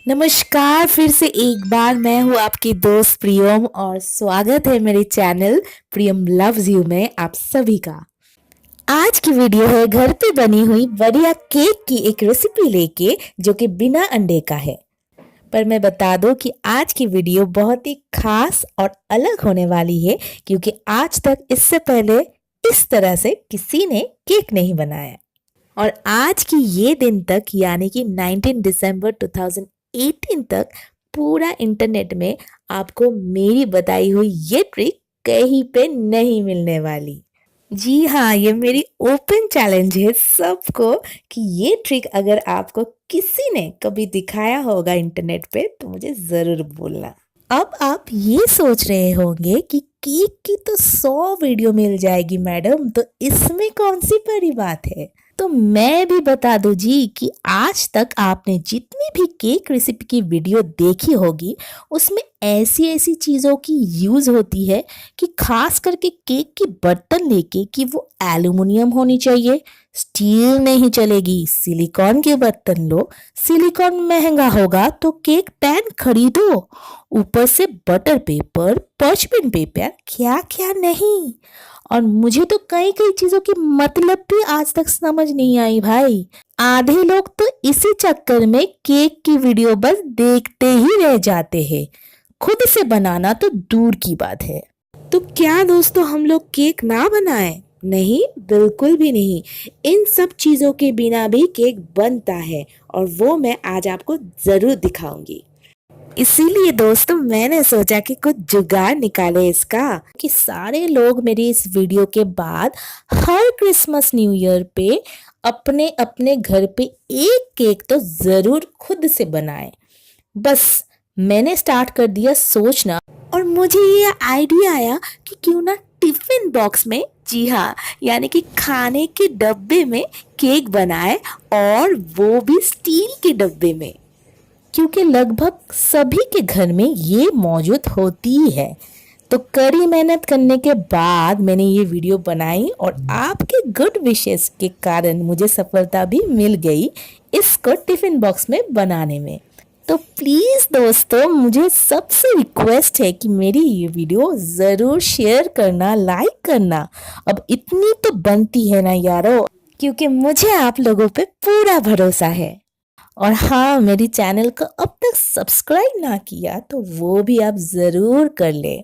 नमस्कार, फिर से एक बार मैं हूँ आपकी दोस्त प्रियम और स्वागत है मेरे चैनल प्रियम लव्स यू में आप सभी का। आज की वीडियो है घर पे बनी हुई बढ़िया केक की एक रेसिपी लेके जो कि बिना अंडे का है। पर मैं बता दूं कि आज की वीडियो बहुत ही खास और अलग होने वाली है क्योंकि आज तक इससे पहले इस तरह से किसी ने केक नहीं बनाया। और आज की ये दिन तक यानी कि 19 दिसंबर 2018 तक पूरा इंटरनेट में आपको मेरी बताई हुई ये ट्रिक कहीं पे नहीं मिलने वाली। जी हाँ, ये मेरी ओपन चैलेंज है सबको कि ये ट्रिक अगर आपको किसी ने कभी दिखाया होगा इंटरनेट पे तो मुझे ज़रूर बोलना। अब आप ये सोच रहे होंगे कि केक की तो 100 वीडियो मिल जाएगी मैडम, तो इसमें कौन सी बड़ी बात है। तो मैं भी बता दूं जी कि आज तक आपने जितनी भी केक रेसिपी की वीडियो देखी होगी उसमें ऐसी ऐसी चीज़ों की यूज़ होती है कि खास करके केक की बर्तन लेके कि वो एल्युमिनियम होनी चाहिए, स्टील नहीं चलेगी, सिलिकॉन के बर्तन लो, सिलिकॉन महंगा होगा तो केक पैन खरीदो, ऊपर से बटर पेपर, पर्चमेंट पेपर, क्या क्या नहीं। और मुझे तो कई कई चीजों की मतलब भी आज तक समझ नहीं आई भाई। आधे लोग तो इसी चक्कर में केक की वीडियो बस देखते ही रह जाते हैं, खुद से बनाना तो दूर की बात है। तो क्या दोस्तों हम लोग केक ना बनाएं? नहीं, बिल्कुल भी नहीं। इन सब चीजों के बिना भी केक बनता है और वो मैं आज आपको जरूर दिखाऊंगी। इसीलिए दोस्तों मैंने सोचा कि कुछ जुगाड़ निकाले इसका कि सारे लोग मेरी इस वीडियो के बाद हर क्रिसमस न्यू ईयर पे अपने अपने घर पे एक केक तो जरूर खुद से बनाएं। बस मैंने स्टार्ट कर दिया सोचना और मुझे ये आइडिया आया कि क्यों ना टिफिन बॉक्स में, जी हाँ, यानी कि खाने के डब्बे में केक बनाए और वो भी स्टील के डब्बे में, क्योंकि लगभग सभी के घर में ये मौजूद होती है। तो कड़ी मेहनत करने के बाद मैंने ये वीडियो बनाई और आपके गुड विशेस के कारण मुझे सफलता भी मिल गई इसको टिफिन बॉक्स में बनाने में। तो प्लीज़ दोस्तों मुझे सबसे रिक्वेस्ट है कि मेरी ये वीडियो ज़रूर शेयर करना, लाइक करना। अब इतनी तो बनती है ना यारो, क्योंकि मुझे आप लोगों पे पूरा भरोसा है। और हाँ, मेरी चैनल को अब तक सब्सक्राइब ना किया तो वो भी आप ज़रूर कर ले।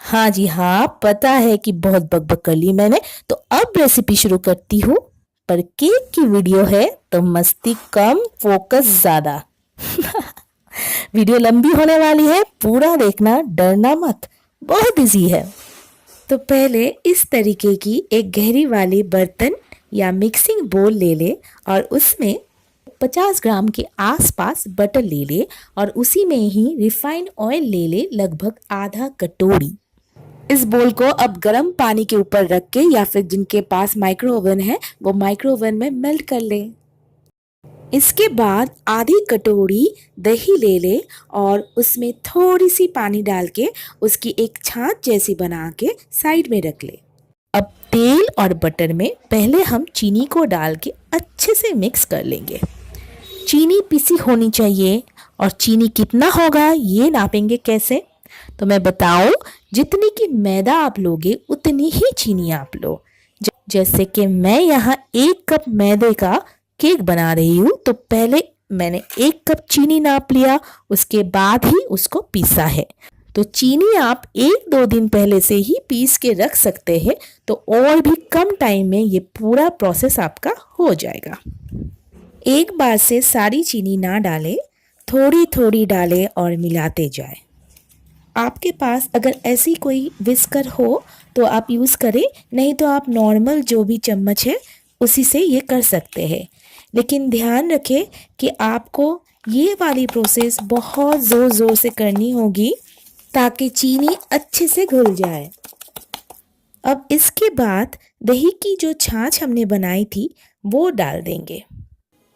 हाँ जी हाँ, पता है कि बहुत बकबक कर ली मैंने, तो अब रेसिपी शुरू करती हूँ। पर केक की वीडियो है तो मस्ती कम, फोकस ज़्यादा। वीडियो लंबी होने वाली है, पूरा देखना, डरना मत, बहुत इजी है। तो पहले इस तरीके की एक गहरी वाली बर्तन या मिक्सिंग बोल ले ले और उसमें 50 ग्राम के आसपास बटर ले ले और उसी में ही रिफाइंड ऑयल ले ले, लगभग आधा कटोरी। इस बोल को अब गर्म पानी के ऊपर रख के या फिर जिनके पास माइक्रो ओवन है वो माइक्रो ओवन में मेल्ट कर ले। इसके बाद आधी कटोरी दही ले ले और उसमें थोड़ी सी पानी डाल के उसकी एक छाछ जैसी बना के साइड में रख ले। अब तेल और बटर में पहले हम चीनी को डाल के अच्छे से मिक्स कर लेंगे। चीनी पिसी होनी चाहिए और चीनी कितना होगा ये नापेंगे कैसे, तो मैं बताऊं, जितनी की मैदा आप लोगे उतनी ही चीनी आप लो। जैसे कि मैं यहाँ 1 कप मैदे का केक बना रही हूँ तो पहले मैंने 1 कप चीनी नाप लिया, उसके बाद ही उसको पीसा है। तो चीनी आप 1-2 दिन पहले से ही पीस के रख सकते हैं तो और भी कम टाइम में ये पूरा प्रोसेस आपका हो जाएगा। एक बार से सारी चीनी ना डालें, थोड़ी थोड़ी डालें और मिलाते जाएं। आपके पास अगर ऐसी कोई विस्कर हो तो आप यूज़ करें, नहीं तो आप नॉर्मल जो भी चम्मच है उसी से ये कर सकते हैं। लेकिन ध्यान रखें कि आपको ये वाली प्रोसेस बहुत ज़ोर ज़ोर से करनी होगी ताकि चीनी अच्छे से घुल जाए। अब इसके बाद दही की जो छाछ हमने बनाई थी वो डाल देंगे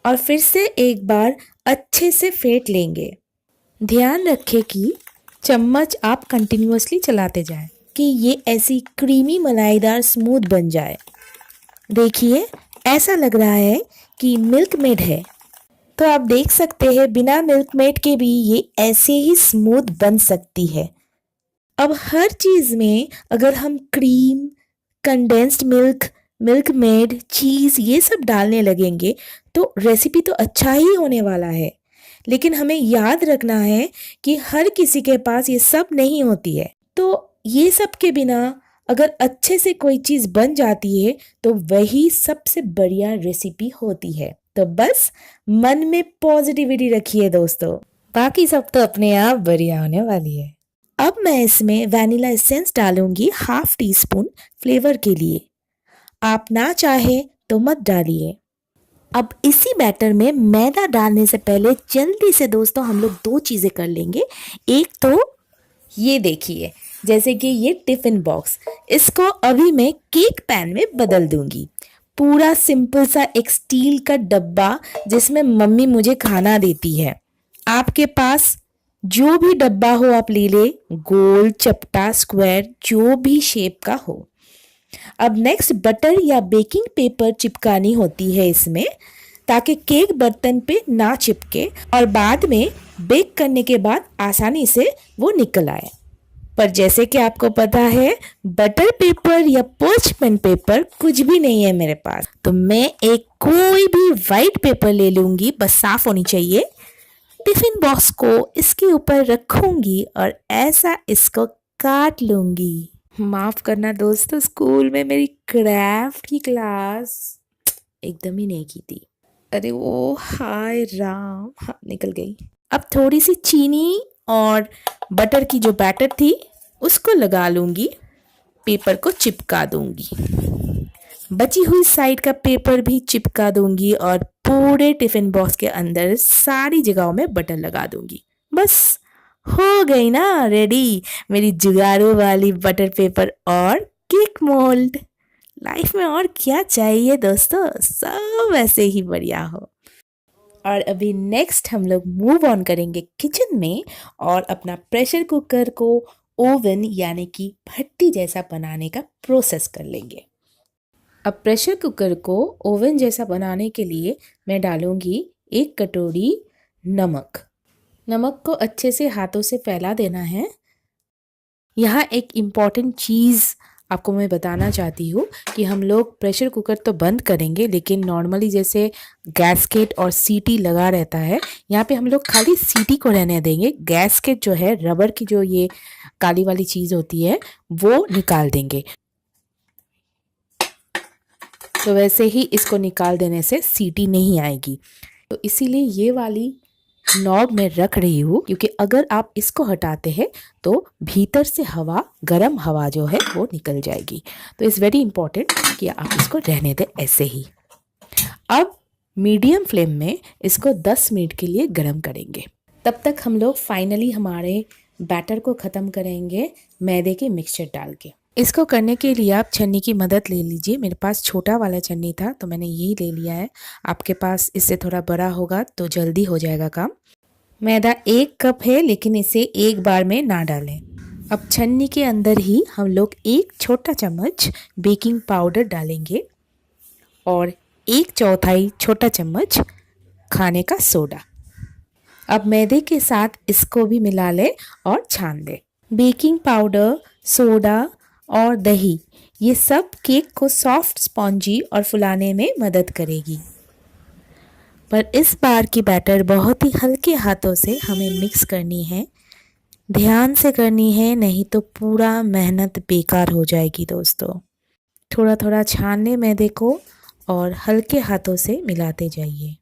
और फिर से एक बार अच्छे से फेंट लेंगे। ध्यान रखें कि चम्मच आप कंटिन्यूअसली चलाते जाएं कि ये ऐसी क्रीमी मलाईदार स्मूथ बन जाए। देखिए ऐसा लग रहा है कि मिल्क मेड है। तो आप देख सकते हैं बिना मिल्क मेड के भी ये ऐसे ही स्मूथ बन सकती है। अब हर चीज़ में अगर हम cream, condensed milk, Milkmaid, cheese ये सब डालने लगेंगे तो रेसिपी तो अच्छा ही होने वाला है। लेकिन हमें याद रखना है कि हर किसी के पास ये सब नहीं होती है। तो ये सब के बिना अगर अच्छे से कोई चीज़ बन जाती है तो वही सबसे बढ़िया रेसिपी होती है। तो बस मन में पॉजिटिविटी रखिए दोस्तों, बाकी सब तो अपने आप बढ़िया होने वाली है। अब मैं इसमें वैनिला एसेंस डालूंगी हाफ टी स्पून फ्लेवर के लिए। आप ना चाहे तो मत डालिए। अब इसी बैटर में मैदा डालने से पहले जल्दी से दोस्तों हम लोग दो चीज़ें कर लेंगे। एक तो ये देखिए, जैसे कि ये टिफ़िन बॉक्स, इसको अभी मैं केक पैन में बदल दूंगी। पूरा सिंपल सा एक स्टील का डब्बा जिसमें मम्मी मुझे खाना देती है। आपके पास जो भी डब्बा हो आप ले ले, गोल, चपटा, स्क्वायर, जो भी शेप का हो। अब नेक्स्ट बटर या बेकिंग पेपर चिपकानी होती है इसमें, ताकि केक बर्तन पे ना चिपके और बाद में बेक करने के बाद आसानी से वो निकल आए। पर जैसे कि आपको पता है बटर पेपर या पर्चमेंट पेपर कुछ भी नहीं है मेरे पास, तो मैं एक कोई भी वाइट पेपर ले लूंगी, बस साफ होनी चाहिए। टिफिन बॉक्स को इसके ऊपर रखूंगी और ऐसा इसको काट लूंगी। माफ करना दोस्तों, स्कूल में मेरी क्राफ्ट की क्लास एकदम ही नहीं की थी। अरे वो हाय राम, हाँ निकल गई। अब थोड़ी सी चीनी और बटर की जो बैटर थी उसको लगा लूंगी, पेपर को चिपका दूंगी। बची हुई साइड का पेपर भी चिपका दूंगी और पूरे टिफिन बॉक्स के अंदर सारी जगहों में बटर लगा दूंगी। बस हो गई ना रेडी मेरी जुगाड़ू वाली बटर पेपर और केक मोल्ड। लाइफ में और क्या चाहिए दोस्तों, सब वैसे ही बढ़िया हो। और अभी नेक्स्ट हम लोग मूव ऑन करेंगे किचन में और अपना प्रेशर कुकर को ओवन यानी कि भट्टी जैसा बनाने का प्रोसेस कर लेंगे। अब प्रेशर कुकर को ओवन जैसा बनाने के लिए मैं डालूंगी 1 कटोरी नमक। नमक को अच्छे से हाथों से फैला देना है। यहाँ एक इम्पॉर्टेंट चीज़ आपको मैं बताना चाहती हूँ कि हम लोग प्रेशर कुकर तो बंद करेंगे, लेकिन नॉर्मली जैसे गैसकेट और सीटी लगा रहता है, यहाँ पे हम लोग खाली सीटी को रहने देंगे। गैसकेट जो है रबर की जो ये काली वाली चीज़ होती है वो निकाल देंगे। तो वैसे ही इसको निकाल देने से सीटी नहीं आएगी, तो इसीलिए ये वाली नॉब में रख रही हूँ, क्योंकि अगर आप इसको हटाते हैं तो भीतर से हवा, गर्म हवा जो है वो निकल जाएगी। तो इट्स वेरी इंपॉर्टेंट कि आप इसको रहने दें ऐसे ही। अब मीडियम फ्लेम में इसको 10 मिनट के लिए गर्म करेंगे। तब तक हम लोग फाइनली हमारे बैटर को ख़त्म करेंगे मैदे के मिक्सचर डाल के। इसको करने के लिए आप छन्नी की मदद ले लीजिए। मेरे पास छोटा वाला छन्नी था तो मैंने यही ले लिया है। आपके पास इससे थोड़ा बड़ा होगा तो जल्दी हो जाएगा काम। मैदा 1 कप है, लेकिन इसे एक बार में ना डालें। अब छन्नी के अंदर ही हम लोग 1 छोटा चम्मच बेकिंग पाउडर डालेंगे और 1/4 छोटा चम्मच खाने का सोडा। अब मैदे के साथ इसको भी मिला लें और छान दें। बेकिंग पाउडर, सोडा और दही ये सब केक को सॉफ्ट, स्पॉन्जी और फुलाने में मदद करेगी। पर इस बार की बैटर बहुत ही हल्के हाथों से हमें मिक्स करनी है। ध्यान से करनी है, नहीं तो पूरा मेहनत बेकार हो जाएगी दोस्तों। थोड़ा थोड़ा छानने मैदे को और हल्के हाथों से मिलाते जाइए।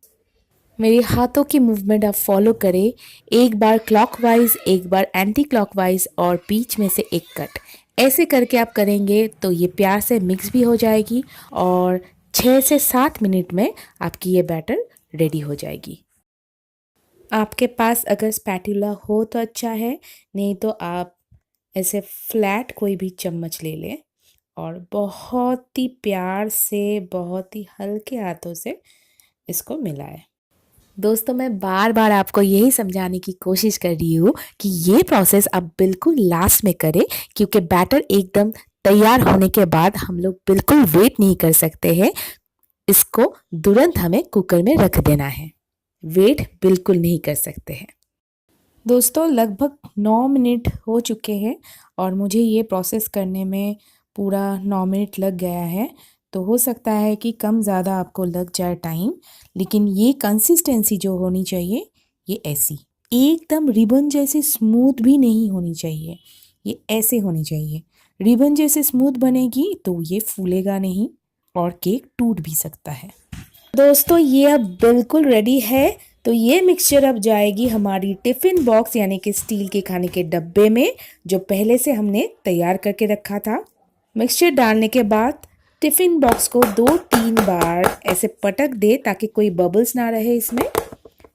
मेरे हाथों की मूवमेंट आप फॉलो करें। एक बार क्लॉकवाइज, एक बार एंटी क्लॉकवाइज और बीच में से एक कट। ऐसे करके आप करेंगे तो ये प्यार से मिक्स भी हो जाएगी और 6 से 7 मिनट में आपकी ये बैटर रेडी हो जाएगी। आपके पास अगर स्पैटुला हो तो अच्छा है, नहीं तो आप ऐसे फ्लैट कोई भी चम्मच ले लें और बहुत ही प्यार से, बहुत ही हल्के हाथों से इसको मिलाएं। दोस्तों मैं बार बार आपको यही समझाने की कोशिश कर रही हूँ कि ये प्रोसेस आप बिल्कुल लास्ट में करें, क्योंकि बैटर एकदम तैयार होने के बाद हम लोग बिल्कुल वेट नहीं कर सकते हैं। इसको तुरंत हमें कुकर में रख देना है। वेट बिल्कुल नहीं कर सकते हैं। दोस्तों लगभग 9 मिनट हो चुके हैं और मुझे ये प्रोसेस करने में पूरा 9 मिनट लग गया है। तो हो सकता है कि कम ज़्यादा आपको लग जाए टाइम, लेकिन ये कंसिस्टेंसी जो होनी चाहिए ये ऐसी, एकदम रिबन जैसी स्मूथ भी नहीं होनी चाहिए, ये ऐसे होनी चाहिए। रिबन जैसे स्मूथ बनेगी तो ये फूलेगा नहीं और केक टूट भी सकता है। दोस्तों ये अब बिल्कुल रेडी है। तो ये मिक्सचर अब जाएगी हमारी टिफ़िन बॉक्स यानी कि स्टील के खाने के डब्बे में, जो पहले से हमने तैयार करके रखा था। मिक्सचर डालने के बाद टिफ़िन बॉक्स को 2-3 बार ऐसे पटक दे ताकि कोई बबल्स ना रहे इसमें।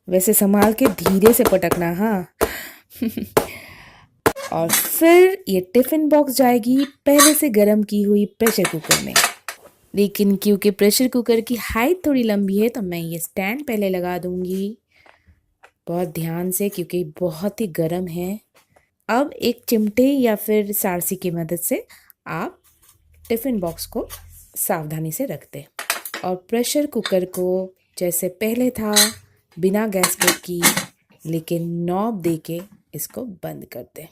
वैसे संभाल के धीरे से पटकना, हाँ। और फिर ये टिफ़िन बॉक्स जाएगी पहले से गर्म की हुई प्रेशर कुकर में। लेकिन क्योंकि प्रेशर कुकर की हाइट थोड़ी लंबी है तो मैं ये स्टैंड पहले लगा दूंगी बहुत ध्यान से, क्योंकि बहुत ही गर्म है। अब एक चिमटे या फिर सारसी की मदद से आप टिफ़िन बॉक्स को सावधानी से रख दें और प्रेशर कुकर को जैसे पहले था बिना गैस पे की, लेकिन नॉब दे के इसको बंद कर दें।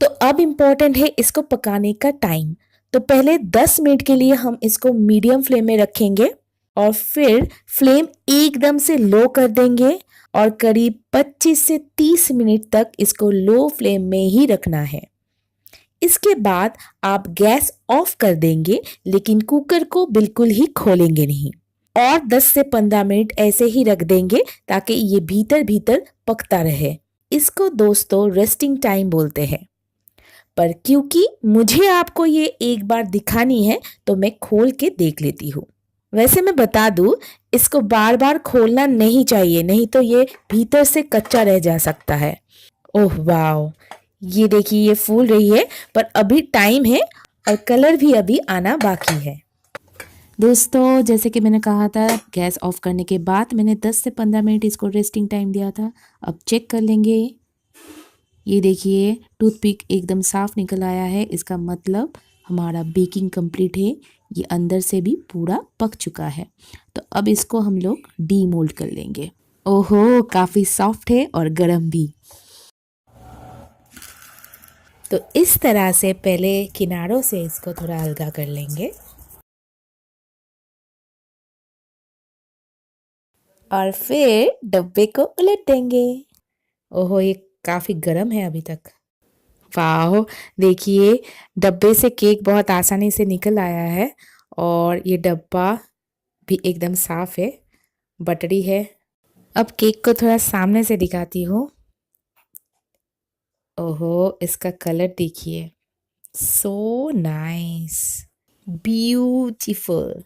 तो अब इम्पोर्टेंट है इसको पकाने का टाइम। तो पहले 10 मिनट के लिए हम इसको मीडियम फ्लेम में रखेंगे और फिर फ्लेम एकदम से लो कर देंगे और करीब 25 से 30 मिनट तक इसको लो फ्लेम में ही रखना है। इसके बाद आप गैस ऑफ कर देंगे, लेकिन कुकर को बिल्कुल ही खोलेंगे नहीं और 10 से 15 मिनट ऐसे ही रख देंगे ताकि ये भीतर भीतर पकता रहे। इसको दोस्तों रेस्टिंग टाइम बोलते हैं। पर क्योंकि मुझे आपको ये एक बार दिखानी है तो मैं खोल के देख लेती हूँ। वैसे मैं बता दूँ, इसको बार बार खोलना नहीं चाहिए, नहीं तो ये भीतर से कच्चा रह जा सकता है। ओह वाओ, ये देखिए ये फूल रही है, पर अभी टाइम है और कलर भी अभी आना बाकी है। दोस्तों जैसे कि मैंने कहा था गैस ऑफ करने के बाद मैंने 10 से 15 मिनट इसको रेस्टिंग टाइम दिया था। अब चेक कर लेंगे। ये देखिए टूथपिक एकदम साफ निकल आया है, इसका मतलब हमारा बेकिंग कंप्लीट है। ये अंदर से भी पूरा पक चुका है। तो अब इसको हम लोग डीमोल्ड कर लेंगे। ओहो, काफ़ी सॉफ्ट है और गर्म भी। तो इस तरह से पहले किनारों से इसको थोड़ा हल्का कर लेंगे और फिर डब्बे को उलट देंगे। ओहो, ये काफ़ी गर्म है अभी तक। वाह, देखिए डब्बे से केक बहुत आसानी से निकल आया है और ये डब्बा भी एकदम साफ है, बटरी है। अब केक को थोड़ा सामने से दिखाती हूँ। ओहो, इसका कलर देखिए, सो नाइस, ब्यूटीफुल।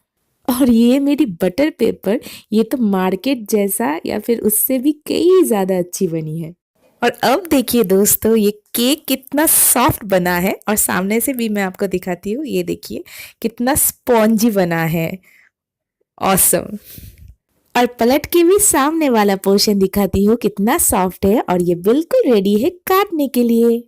और ये मेरी बटर पेपर, ये तो मार्केट जैसा या फिर उससे भी कई ज़्यादा अच्छी बनी है। और अब देखिए दोस्तों ये केक कितना सॉफ्ट बना है और सामने से भी मैं आपको दिखाती हूँ। ये देखिए कितना स्पॉन्जी बना है, ऑसम। और पलट के भी सामने वाला पोर्शन दिखाती हूँ कितना सॉफ्ट है और ये बिल्कुल रेडी है काटने के लिए।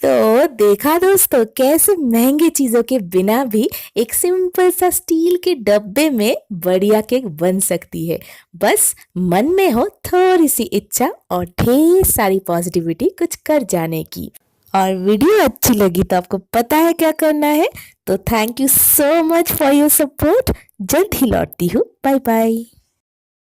तो देखा दोस्तों कैसे महंगे चीजों के बिना भी एक सिंपल सा स्टील के डब्बे में बढ़िया केक बन सकती है। बस मन में हो थोड़ी सी इच्छा और ढेर सारी पॉजिटिविटी कुछ कर जाने की। और वीडियो अच्छी लगी तो आपको पता है क्या करना है। तो thank you so much for your support. जल्द ही लौटती हूँ। Bye bye.